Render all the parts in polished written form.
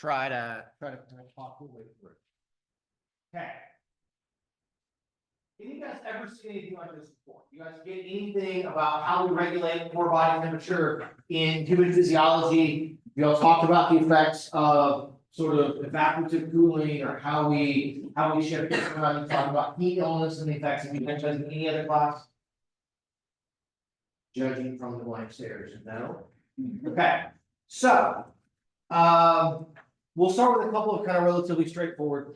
try to talk your way through. Okay. Have you guys ever seen anything like this before? You guys get anything about how we regulate core body temperature in human physiology? You know, talked about the effects of sort of evaporative cooling or how we shift it around. You talk about heat illness and the effects of heat illness in any other class? Judging from the blank stares, no? Okay, so we'll start with a couple of kind of relatively straightforward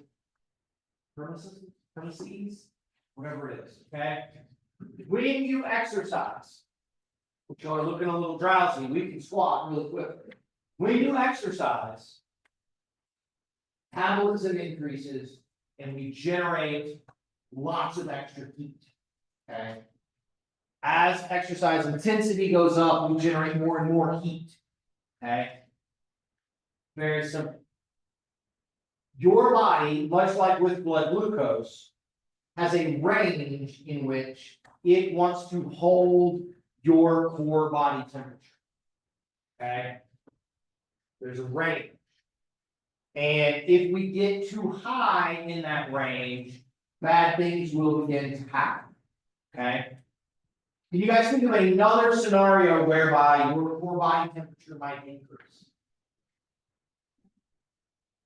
premises, whatever it is, okay? When you exercise, which are looking a little drowsy, we can squat really quickly. When you exercise, metabolism increases and we generate lots of extra heat, okay? As exercise intensity goes up, we generate more and more heat, okay? Very simple. Your body, much like with blood glucose, has a range in which it wants to hold your core body temperature. Okay? There's a range. And if we get too high in that range, bad things will begin to happen. Okay? Can you guys think of another scenario whereby your core body temperature might increase?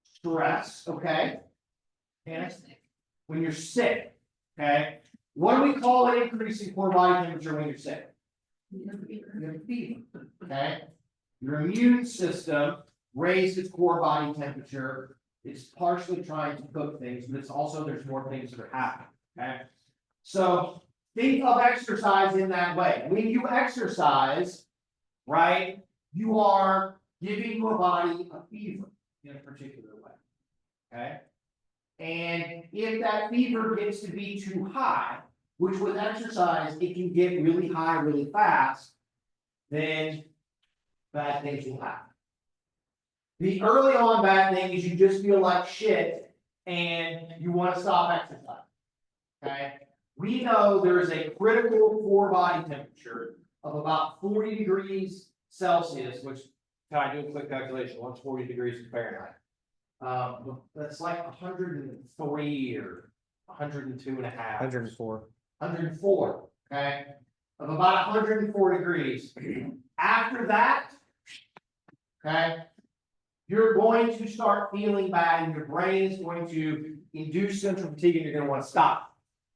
Stress, okay? Panic. When you're sick, okay? What do we call an increase in core body temperature when you're sick? You have fever, okay? Your immune system raises core body temperature. It's partially trying to cook things, but it's also there's more things that are happening, okay? So think of exercise in that way. When you exercise, right, you are giving your body a fever in a particular way, okay? And if that fever gets to be too high, which with exercise, it can get really high really fast, then bad things will happen. The early on bad thing is you just feel like shit and you want to stop exercise, okay? We know there is a critical core body temperature of about 40 degrees Celsius, which, can I do a quick calculation? What's 40 degrees Fahrenheit? That's like 103 or 102 and a half. 104. 104, okay? Of about 104 degrees. After that, okay, you're going to start feeling bad and your brain is going to induce central fatigue and you're going to want to stop.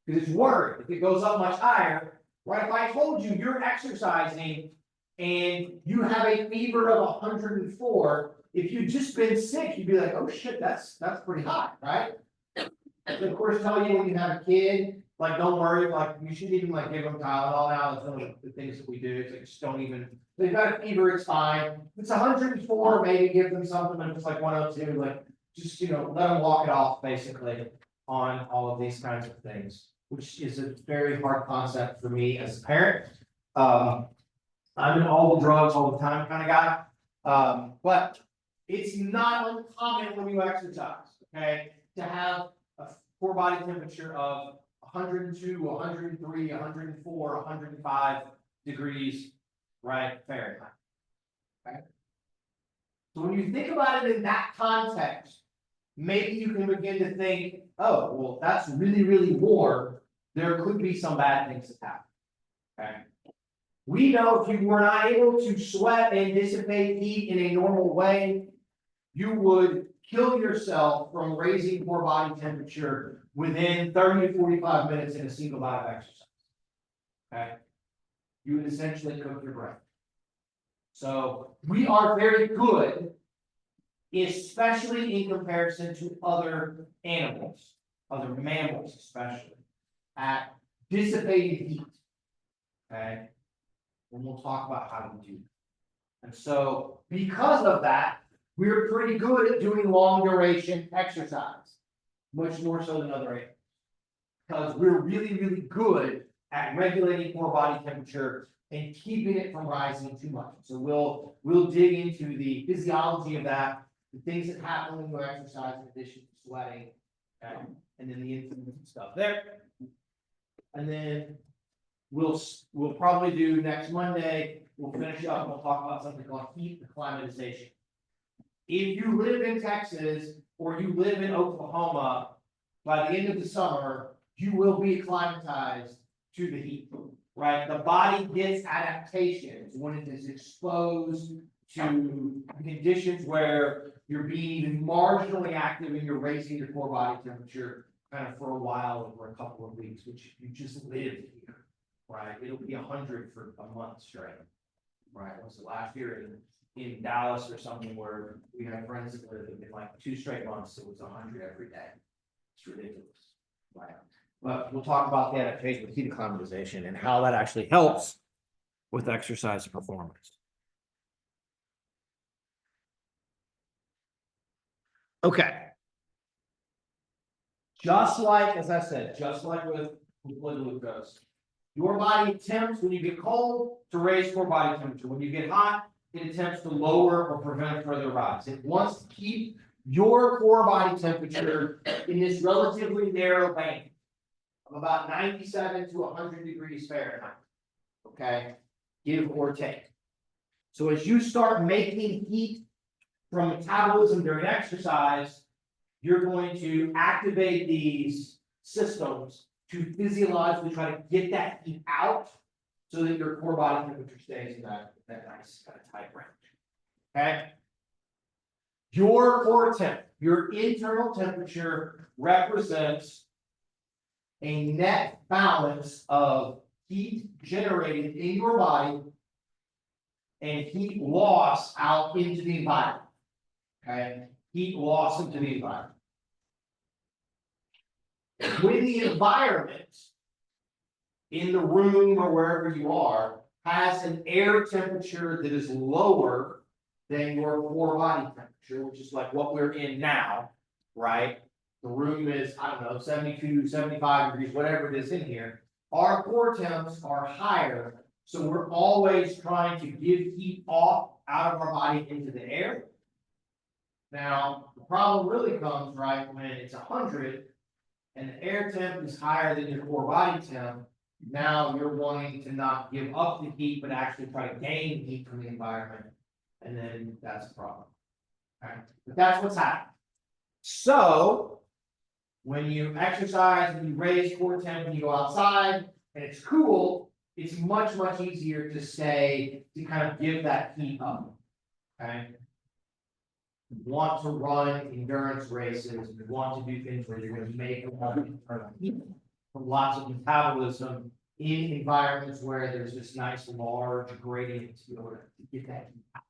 Because it's worried. If it goes up much higher, right? If I told you you're exercising and you have a fever of 104, if you'd just been sick, you'd be like, oh shit, that's pretty high, right? And of course, tell you when you have a kid, like don't worry, like you shouldn't even like give them Tylenol now. That's one of the things that we do. It's like just don't even. They've got a fever, it's fine. If it's 104, maybe give them something. But if it's like 102, like just let them walk it off basically on all of these kinds of things, which is a very hard concept for me as a parent. I'm an all the drugs all the time kind of guy, but it's not uncommon when you exercise, okay, to have a core body temperature of 102, 103, 104, 105 degrees, right, Fahrenheit. Okay. So when you think about it in that context, maybe you can begin to think, oh, well, that's really, really warm. There could be some bad things that happen. Okay. We know if you were not able to sweat and dissipate heat in a normal way, you would kill yourself from raising core body temperature within 30 to 45 minutes in a single bout of exercise. Okay. You would essentially cook your brain. So we are very good, especially in comparison to other animals, other mammals especially, at dissipating heat. Okay. And we'll talk about how to do that. And so because of that, we're pretty good at doing long duration exercise, much more so than other animals. Because we're really, really good at regulating core body temperature and keeping it from rising too much. So we'll dig into the physiology of that, the things that happen when you exercise in addition to sweating, okay? And then the influence and stuff there. And then we'll probably do next Monday, we'll finish up and we'll talk about something called heat acclimatization. if you live in Texas or you live in Oklahoma, by the end of the summer, you will be acclimatized to the heat, right? The body gets adaptations when it is exposed to conditions where you're being even marginally active and you're raising your core body temperature kind of for a while over a couple of weeks, which you just live here, right? It'll be 100 for a month straight, right? Was it last year in Dallas or something where we had friends that lived in like 2 straight months, it was 100 every day. It's ridiculous, right? But we'll talk about the adaptation with heat acclimatization and how that actually helps with exercise performance. Okay. Just like, as I said, just like with blood glucose, your body attempts when you get cold to raise core body temperature. When you get hot, it attempts to lower or prevent further rise. It wants to keep your core body temperature in this relatively narrow band of about 97 to 100 degrees Fahrenheit. Okay, give or take. So as you start making heat from metabolism during exercise, you're going to activate these systems to physiologically try to get that heat out so that your core body temperature stays in that nice kind of tight range. Okay. Your core temp, your internal temperature represents a net balance of heat generated in your body and heat loss out into the environment. Okay, heat loss into the environment. When the environment in the room or wherever you are has an air temperature that is lower than your core body temperature, which is like what we're in now, right? The room is, I don't know, 72, 75 degrees, whatever it is in here. Our core temps are higher, so we're always trying to give heat off out of our body into the air. Now, the problem really comes, right, when it's 100 and the air temp is higher than your core body temp. Now you're wanting to not give up the heat, but actually try to gain heat from the environment. And then that's a problem. Okay? But that's what's happening. So when you exercise and you raise core temp and you go outside and it's cool, it's much, much easier to to kind of give that heat up. Okay. You want to run endurance races, you want to do things where you're going to make a lot of internal heat from lots of metabolism in environments where there's this nice large gradient to be able to get that heat out.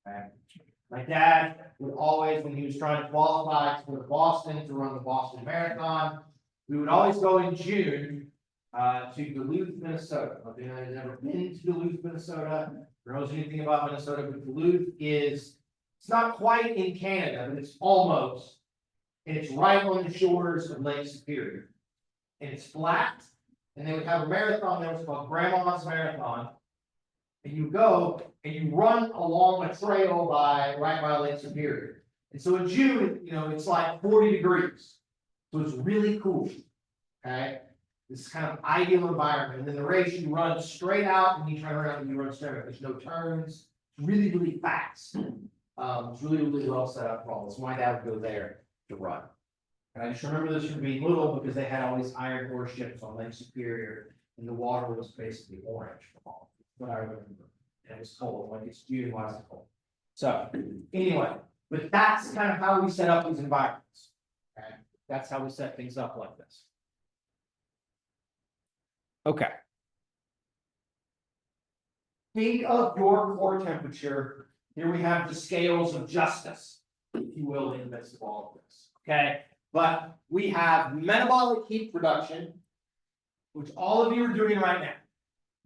Okay. My dad would always, when he was trying to qualify for Boston to run the Boston Marathon, we would always go in June to Duluth, Minnesota. If anybody's ever been to Duluth, Minnesota, or knows anything about Minnesota, but Duluth is, it's not quite in Canada, but it's almost. And it's right on the shores of Lake Superior. And it's flat. And they would have a marathon that was called Grandma's Marathon. And you go and you run along a trail right by Lake Superior. And so in June, it's like 40 degrees. So it's really cool. Okay. This kind of ideal environment. And then the race, you run straight out and you turn around and you run straight out. There's no turns. It's really, really fast. It's really, really well set up for all this. My dad would go there to run. And I just remember this from being little because they had all these iron ore ships on Lake Superior and the water was basically orange from all. What I remember. And it was cold, like it's June, why is it cold? So anyway, but that's kind of how we set up these environments. Okay, that's how we set things up like this. Okay. Think of your core temperature. Here we have the scales of justice, if you will, in the midst of all of this. Okay, but we have metabolic heat production, which all of you are doing right now.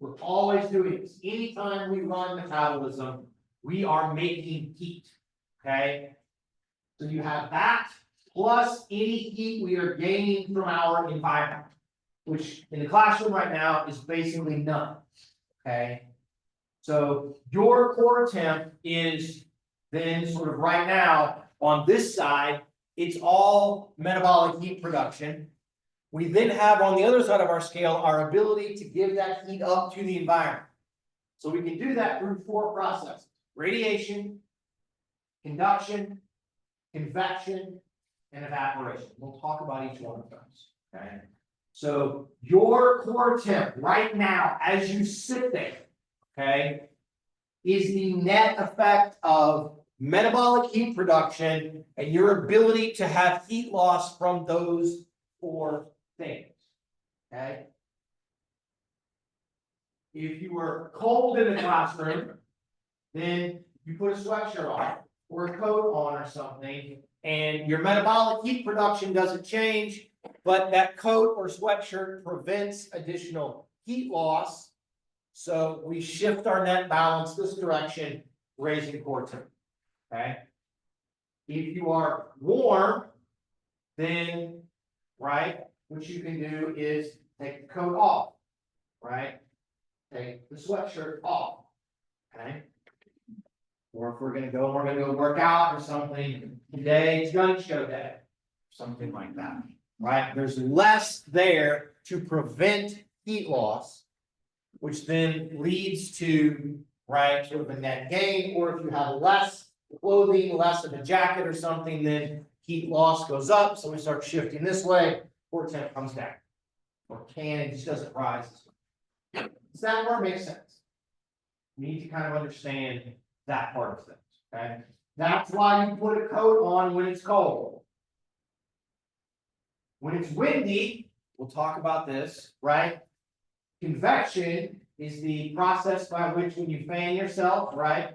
We're always doing this. Anytime we run metabolism, we are making heat. Okay, so you have that plus any heat we are gaining from our environment, which in the classroom right now is basically none. Okay. So your core temp is then sort of right now on this side, it's all metabolic heat production. We then have on the other side of our scale, our ability to give that heat up to the environment. So we can do that through 4 processes: radiation, conduction, convection, and evaporation. We'll talk about each one of those, okay? So your core temp right now, as you sit there, okay, is the net effect of metabolic heat production and your ability to have heat loss from those four things, okay? If you were cold in the classroom, then you put a sweatshirt on or a coat on or something, and your metabolic heat production doesn't change, but that coat or sweatshirt prevents additional heat loss. So we shift our net balance this direction, raising core temp. Okay. If you are warm, then, right, what you can do is take the coat off, right? Take the sweatshirt off. Okay. Or if we're gonna go work out or something, today's gun show day, something like that, right? There's less there to prevent heat loss, which then leads to, right, sort of a net gain, or if you have less clothing, less of a jacket or something, then heat loss goes up, so we start shifting this way, core temp comes down. Or it just doesn't rise. Does that part make sense? You need to kind of understand that part of things, okay? That's why you put a coat on when it's cold. When it's windy, we'll talk about this, right? Convection is the process by which when you fan yourself, right?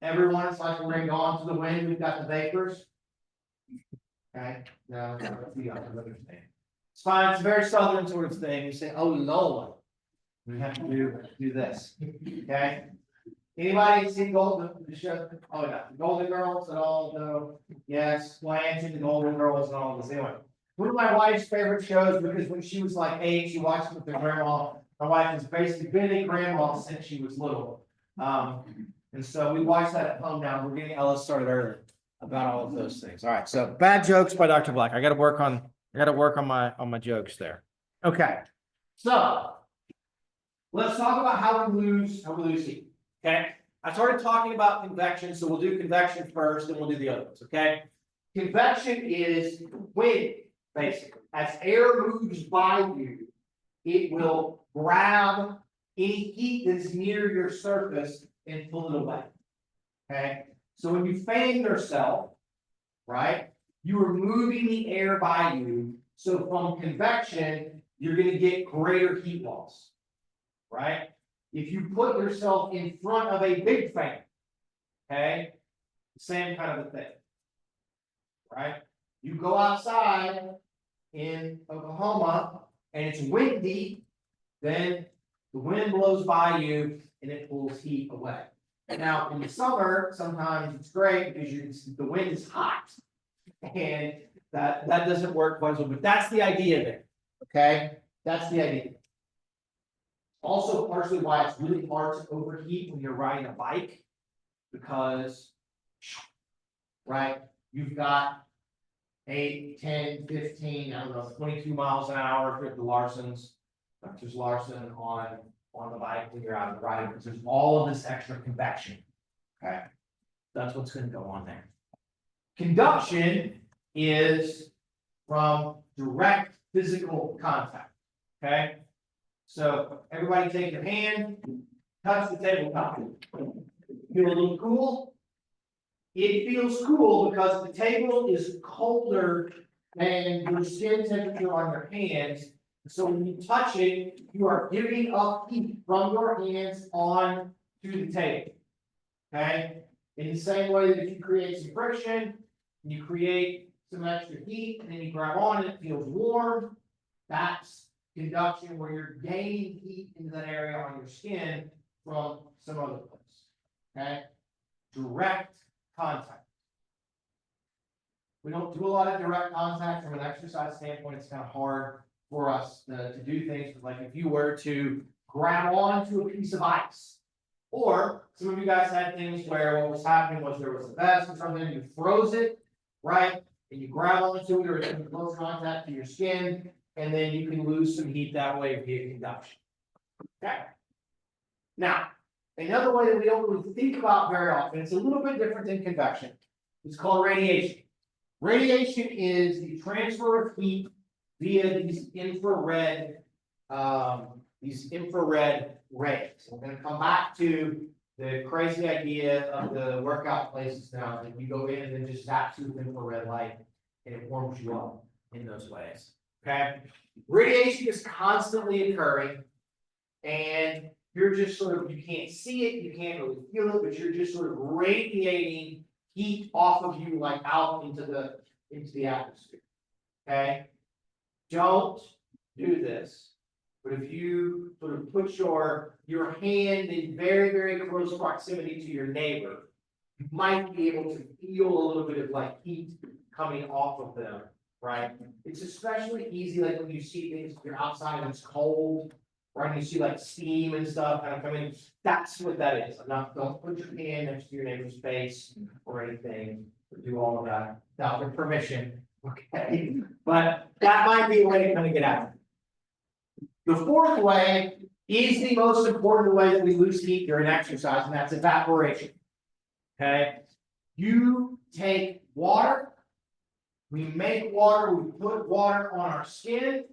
Everyone, it's like we're going to go on to the wind, we've got the vapors. Okay, no, you guys understand. It's fine, it's a very southern sort of thing. You say, oh Lord, we have to do this. Okay. Anybody see the show? Oh yeah, the Golden Girls and all the, yes, Blanche and the Golden Girls and all this. Anyway, one of my wife's favorite shows, because when she was like 8, she watched it with her grandma. My wife has basically been a grandma since she was little. And so we watched that at home now. We're getting Ella started early about all of those things. All right, so bad jokes by Dr. Black. I gotta work on my jokes there. Okay, so let's talk about how we lose heat. Okay, I started talking about convection, so we'll do convection first, then we'll do the other ones. Okay, convection is wind, basically. As air moves by you, it will grab any heat that's near your surface and pull it away. Okay, so when you fan yourself, right, you are moving the air by you. So from convection, you're going to get greater heat loss, right? If you put yourself in front of a big fan, okay, same kind of a thing, right? You go outside in Oklahoma and it's windy, then the wind blows by you and it pulls heat away. Now in the summer, sometimes it's great because the wind is hot and that doesn't work quite well, but that's the idea there. Okay, that's the idea. Also, partially why it's really hard to overheat when you're riding a bike, because, right, you've got 8, 10, 15, I don't know, 22 miles an hour if you're at the Larson's, Dr. Larson on the bike when you're out riding, because there's all of this extra convection. Okay, that's what's going to go on there. Conduction is from direct physical contact. Okay. So everybody take your hand, touch the tabletop. Feel a little cool? It feels cool because the table is colder than your skin temperature on your hands. So when you touch it, you are giving up heat from your hands on to the table. Okay? In the same way that if you create some friction, you create some extra heat, and then you grab on it feels warm, that's conduction, where you're gaining heat into that area on your skin from some other place. Okay, direct contact. We don't do a lot of direct contact from an exercise standpoint. It's kind of hard for us to do things, like if you were to grab onto a piece of ice, or some of you guys had things where what was happening was there was a vest or something, you froze it, right, and you grab onto it, or it's in close contact to your skin, and then you can lose some heat that way via conduction. Okay. Now, Another way that we don't really think about very often, it's a little bit different than convection. It's called radiation. Radiation is the transfer of heat via these infrared rays. We're going to come back to the crazy idea of the workout places now, that you go in and then just zap through infrared light and it warms you up in those ways. Okay, radiation is constantly occurring, and you're just sort of, you can't see it, you can't really feel it, but you're just sort of radiating heat off of you, like out into the atmosphere. Okay, don't do this. But if you sort of put your hand in very, very close proximity to your neighbor, you might be able to feel a little bit of like heat coming off of them, right? It's especially easy like when you see things, if you're outside and it's cold, right? And you see like steam and stuff kind of coming. That's what that is. Don't put your hand next to your neighbor's face or anything, or do all of that without their permission. Okay, but that might be a way to kind of get out. The fourth way is the most important way that we lose heat during exercise, and that's evaporation. Okay, you take water, we make water, we put water on our skin,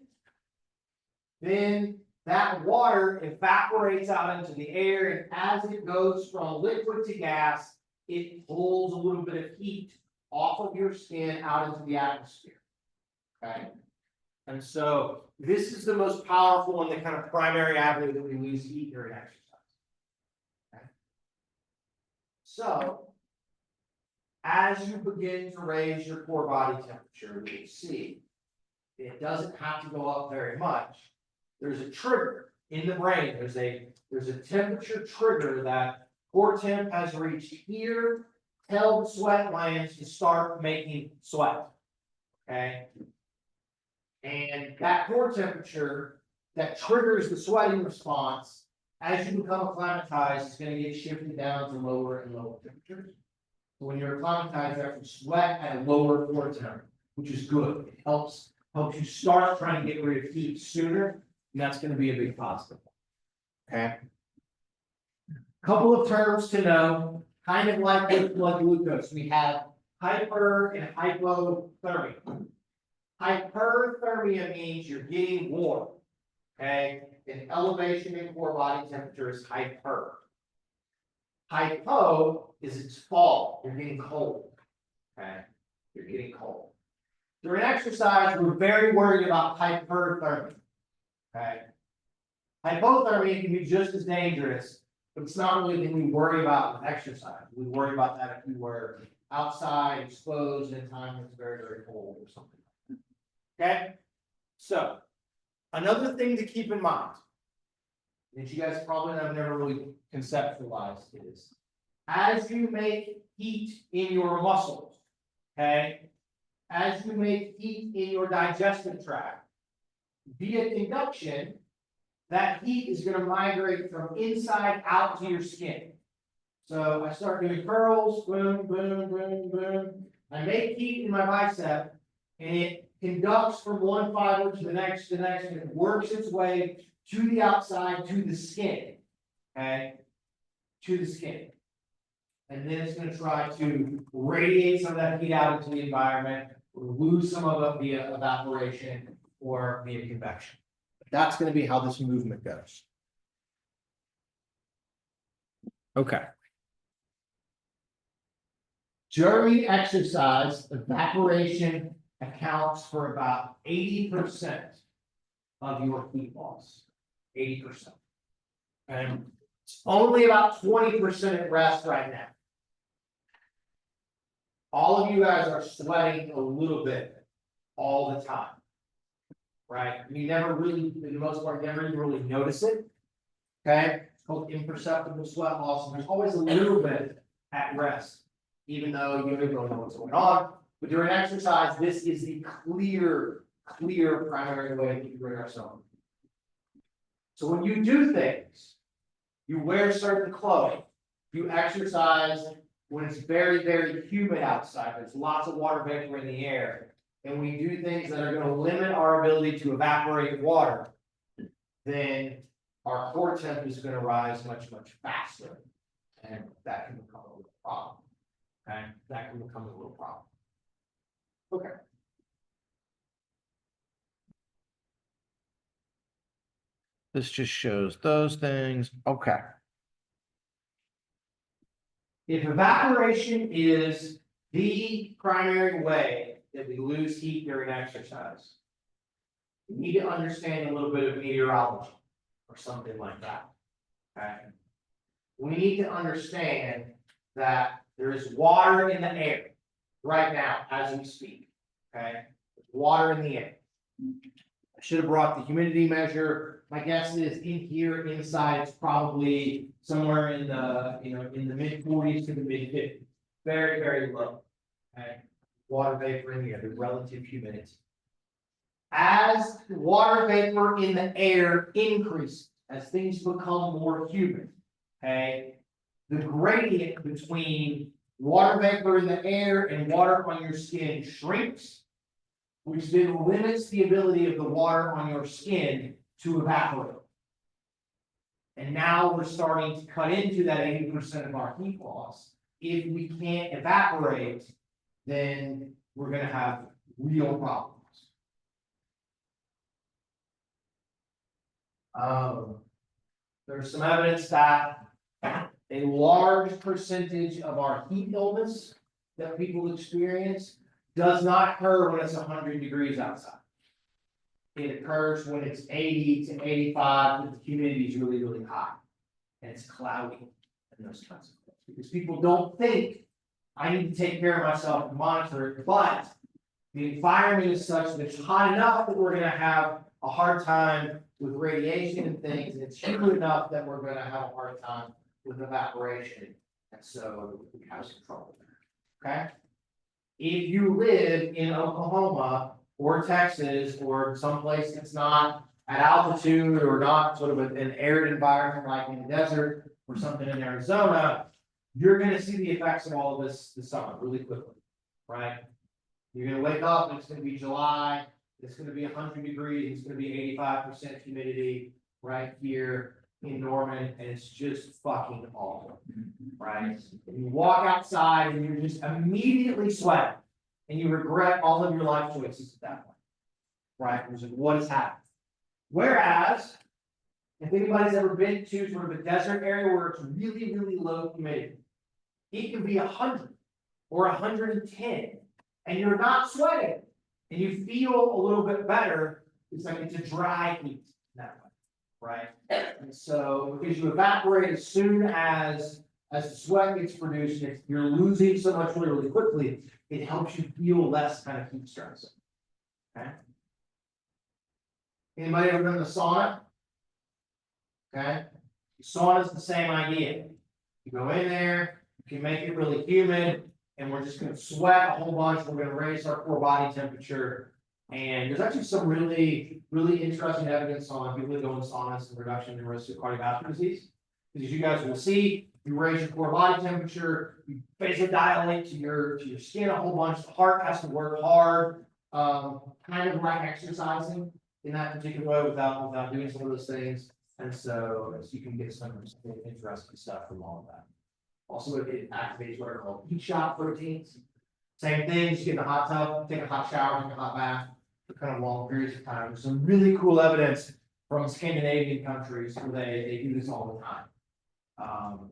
then that water evaporates out into the air, and as it goes from liquid to gas, it pulls a little bit of heat off of your skin out into the atmosphere. Okay. And so this is the most powerful and the kind of primary avenue that we lose heat during exercise. Okay. So as you begin to raise your core body temperature, you'll see it doesn't have to go up very much. There's a trigger in the brain. There's a temperature trigger that core temp has reached here. Tell the sweat glands to start making sweat. Okay. And that core temperature that triggers the sweating response, as you become acclimatized, is going to get shifted down to lower and lower temperatures. So when you're acclimatized, you have to sweat at a lower core temperature, which is good. It helps you start trying to get rid of heat sooner, and that's going to be a big positive. Okay. Couple of terms to know, kind of like with blood glucose, we have hyper and hypothermia. Hyperthermia means you're getting warm, okay? And elevation in core body temperature is hyper. Hypo is it's fall, you're getting cold, okay? You're getting cold. During exercise, we're very worried about hyperthermia, okay? Hypothermia can be just as dangerous, but it's not really anything we worry about with exercise. We worry about that if we were outside, exposed in a time that's very, very cold or something. Okay, so another thing to keep in mind that you guys probably have never really conceptualized is as you make heat in your muscles, okay, as you make heat in your digestive tract, via conduction, that heat is going to migrate from inside out to your skin. So I start doing curls, boom, boom, boom, boom. I make heat in my bicep, and it conducts from one fiber to the next, and it works its way to the outside, to the skin, okay, to the skin. And then it's going to try to radiate some of that heat out into the environment, or lose some of it via evaporation or via convection. That's going to be how this movement goes. Okay. During exercise, evaporation accounts for about 80% of your heat loss. 80%. And it's only about 20% at rest right now. All of you guys are sweating a little bit all the time. Right? You never really, for the most part, never even really notice it. Okay? It's called imperceptible sweat loss. And there's always a little bit at rest, even though you don't really know what's going on. But during exercise, this is the clear primary way that we bring ourselves. So when you do things, you wear certain clothing, you exercise when it's very, very humid outside, there's lots of water vapor in the air, and we do things that are going to limit our ability to evaporate water, then our core temp is going to rise much, much faster. And that can become a real problem. Okay, that can become a real problem. Okay. This just shows those things. Okay. If evaporation is the primary way that we lose heat during exercise, we need to understand a little bit of meteorology or something like that. Okay. We need to understand that there is water in the air right now as we speak. Okay. There's water in the air. I should have brought the humidity measure. My guess is in here inside it's probably somewhere in the in the mid 40s to the mid 50s. Very, very low. Okay. Water vapor in the air, the relative humidity. As water vapor in the air increases, as things become more humid, okay, the gradient between water vapor in the air and water on your skin shrinks, which then limits the ability of the water on your skin to evaporate. And now we're starting to cut into that 80% of our heat loss. If we can't evaporate, then we're going to have real problems. There's some evidence that a large percentage of our heat illness that people experience does not occur when it's 100 degrees outside. It occurs when it's 80 to 85, but the humidity is really, really high. And it's cloudy and those kinds of things. Because people don't think I need to take care of myself and monitor it, but the environment is such that it's hot enough that we're going to have a hard time with radiation and things, and it's humid enough that we're going to have a hard time with evaporation. And so we have some trouble there. Okay? If you live in Oklahoma or Texas or someplace that's not at altitude or not sort of an arid environment like in the desert or something in Arizona, you're going to see the effects of all of this summer really quickly, right? You're going to wake up and it's going to be July. It's going to be 100 degrees. It's going to be 85% humidity right here in Norman, and it's just fucking awful, right? And you walk outside and you're just immediately sweating, and you regret all of your life choices at that point, right? Because of what has happened. Whereas, if anybody's ever been to sort of a desert area where it's really, really low humidity, it can be 100 or 110, and you're not sweating, and you feel a little bit better. It's like it's a dry heat that way, right? And so, because you evaporate as soon as the sweat gets produced, if you're losing so much really, really quickly, it helps you feel less kind of heat stress. Okay. Anybody ever been in the sauna? Okay. The sauna is the same idea. You go in there, you can make it really humid, and we're just going to sweat a whole bunch. We're going to raise our core body temperature. And there's actually some really, really interesting evidence on people that go in saunas and reduction in risk of cardiovascular disease. Because as you guys will see, you raise your core body temperature, you vasodilate to your skin a whole bunch. The heart has to work hard, kind of like exercising in that particular way without doing some of those things. And so you can get some interesting stuff from all of that. Also, it activates what are called heat shock proteins. Same thing, you get in a hot tub, take a hot shower, take a hot bath for kind of long periods of time. There's some really cool evidence from Scandinavian countries where they do this all the time.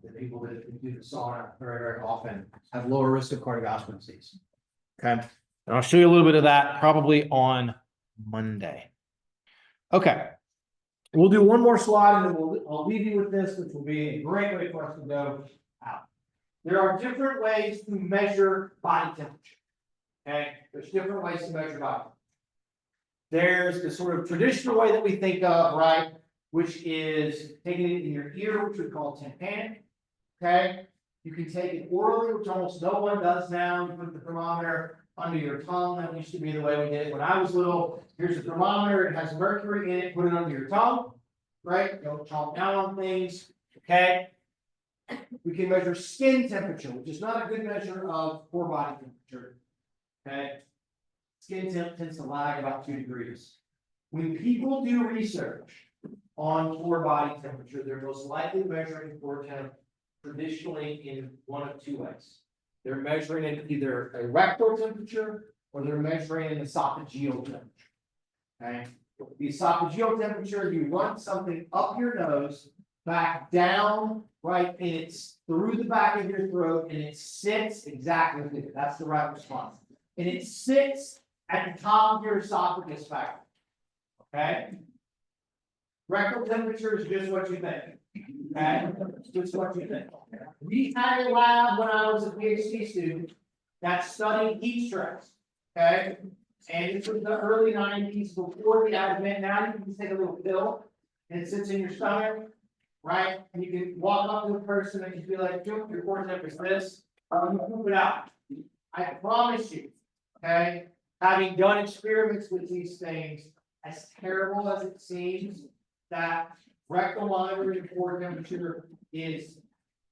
The people that do the sauna very, very often have lower risk of cardiovascular disease. Okay, and I'll show you a little bit of that probably on Monday. Okay, we'll do one more slide and then I'll leave you with this, which will be a great way for us to go out. There are different ways to measure body temperature. Okay, there's different ways to measure body temperature. There's the sort of traditional way that we think of, right, which is taking it in your ear, which we call tympanic. Okay, you can take it orally, which almost no one does now. You put the thermometer under your tongue. That used to be the way we did it when I was little. Here's a thermometer. It has mercury in it. Put it under your tongue, right? Don't chomp down on things. Okay. We can measure skin temperature, which is not a good measure of core body temperature. Okay. Skin temp tends to lag about 2 degrees. When people do research on core body temperature. They're most likely measuring core temp traditionally in one of two ways. They're measuring it either a rectal temperature or they're measuring an esophageal temperature. Okay, the esophageal temperature, you run something up your nose, back down, right, and it's through the back of your throat, and it sits exactly there. That's the right response. And it sits at the top of your esophagus back. Okay? Rectal temperature is just what you think. Okay? It's just what you think. We had a lab when I was a PhD student that studied heat stress. Okay? And this was the early 90s before the advent. Now you can just take a little pill and it sits in your stomach, right? And you can walk up to a person and just be like, your core temp is this, you poop it out. I promise you, okay, having done experiments with these things, as terrible as it seems, that rectal monitoring core temperature is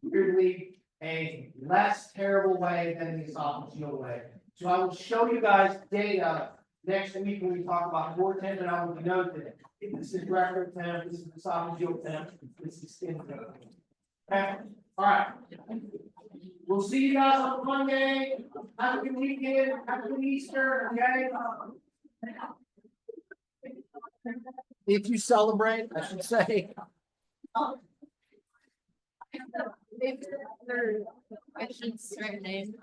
weirdly a less terrible way than the esophageal way. So I will show you guys data next week when we talk about core temp, and I will note that this is rectal temp, this is esophageal temp, this is skin temp. Okay, all right. We'll see you guys on Monday. Have a good weekend. Have a good Easter. Okay. If you celebrate, I should say. Questions, right name.